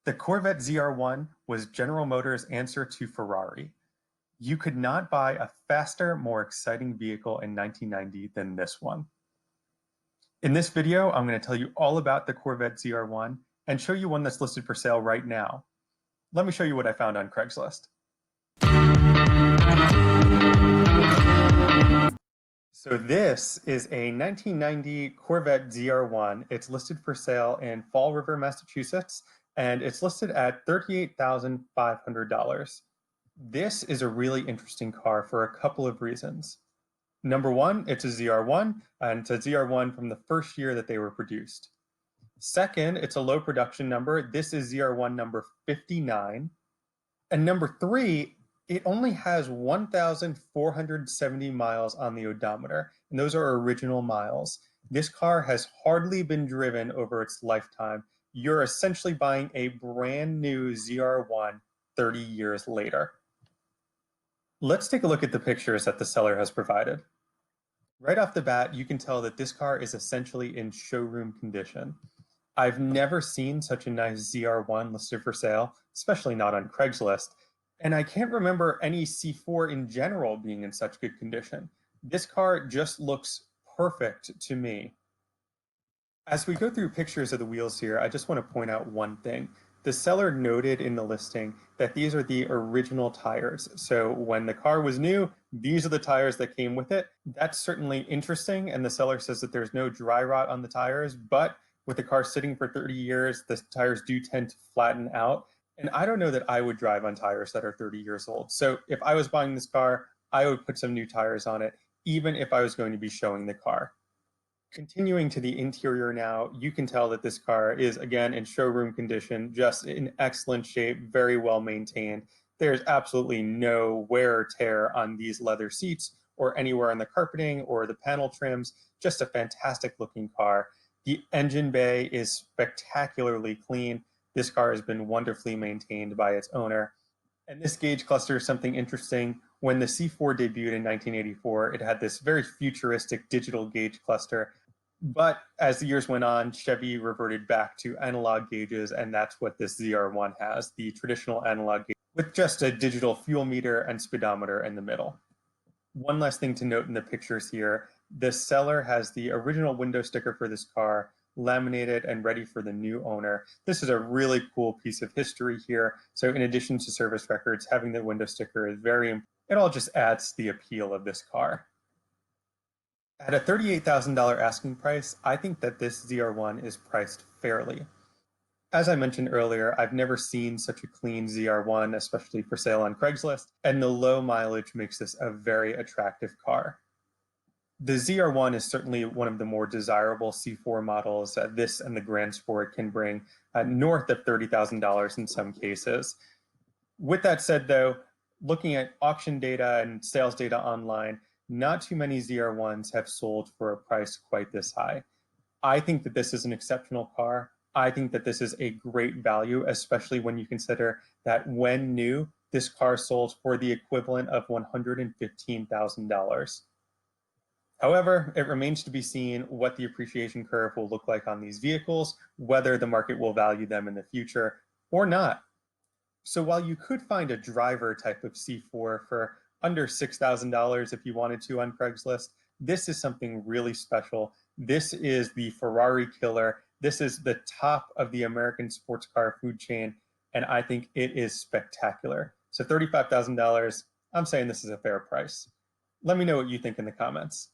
The Corvette ZR-1 was General Motors' answer to Ferrari. You could not buy a faster, more exciting vehicle in 1990 than this one. In this video, I'm going to tell you all about the Corvette ZR-1 and show you one that's listed for sale right now. Let me show you what I found on Craigslist. So this is a 1990 Corvette ZR-1. It's listed for sale in Fall River, Massachusetts, and it's listed at $38,500. This is a really interesting car for a couple of reasons. Number one, it's a ZR-1, and it's a ZR-1 from the first year that they were produced. Second, it's a low production number. This is ZR-1 number 59. And number three, it only has 1,470 miles on the odometer, and those are original miles. This car has hardly been driven over its lifetime. You're essentially buying a brand new ZR-1 30 years later. Let's take a look at the pictures that the seller has provided. Right off the bat, you can tell that this car is essentially in showroom condition. I've never seen such a nice ZR-1 listed for sale, especially not on Craigslist. And I can't remember any C4 in general being in such good condition. This car just looks perfect to me. As we go through pictures of the wheels here, I just want to point out one thing. The seller noted in the listing that these are the original tires. So when the car was new, these are the tires that came with it. That's certainly interesting. And the seller says that there's no dry rot on the tires, but with the car sitting for 30 years, the tires do tend to flatten out. And I don't know that I would drive on tires that are 30 years old. So if I was buying this car, I would put some new tires on it, even if I was going to be showing the car. Continuing to the interior now, you can tell that this car is, again, in showroom condition, just in excellent shape, very well maintained. There's absolutely no wear or tear on these leather seats or anywhere on the carpeting or the panel trims. Just a fantastic looking car. The engine bay is spectacularly clean. This car has been wonderfully maintained by its owner. And this gauge cluster is something interesting. When the C4 debuted in 1984, it had this very futuristic digital gauge cluster. But as the years went on, Chevy reverted back to analog gauges, and that's what this ZR-1 has, the traditional analog gauge with just a digital fuel meter and speedometer in the middle. One last thing to note in the pictures here, the seller has the original window sticker for this car laminated and ready for the new owner. This is a really cool piece of history here. So in addition to service records, having the window sticker is very important. It all just adds to the appeal of this car. At a $38,000 asking price, I think that this ZR-1 is priced fairly. As I mentioned earlier, I've never seen such a clean ZR-1, especially for sale on Craigslist, and the low mileage makes this a very attractive car. The ZR-1 is certainly one of the more desirable C4 models. This and the Grand Sport can bring north of $30,000 in some cases. With that said, though, looking at auction data and sales data online, not too many ZR-1s have sold for a price quite this high. I think that this is an exceptional car. I think that this is a great value, especially when you consider that when new, this car sold for the equivalent of $115,000. However, it remains to be seen what the appreciation curve will look like on these vehicles, whether the market will value them in the future or not. So while you could find a driver type of C4 for under $6,000 if you wanted to on Craigslist, this is something really special. This is the Ferrari killer. This is the top of the American sports car food chain, and I think it is spectacular. So $35,000, I'm saying this is a fair price. Let me know what you think in the comments.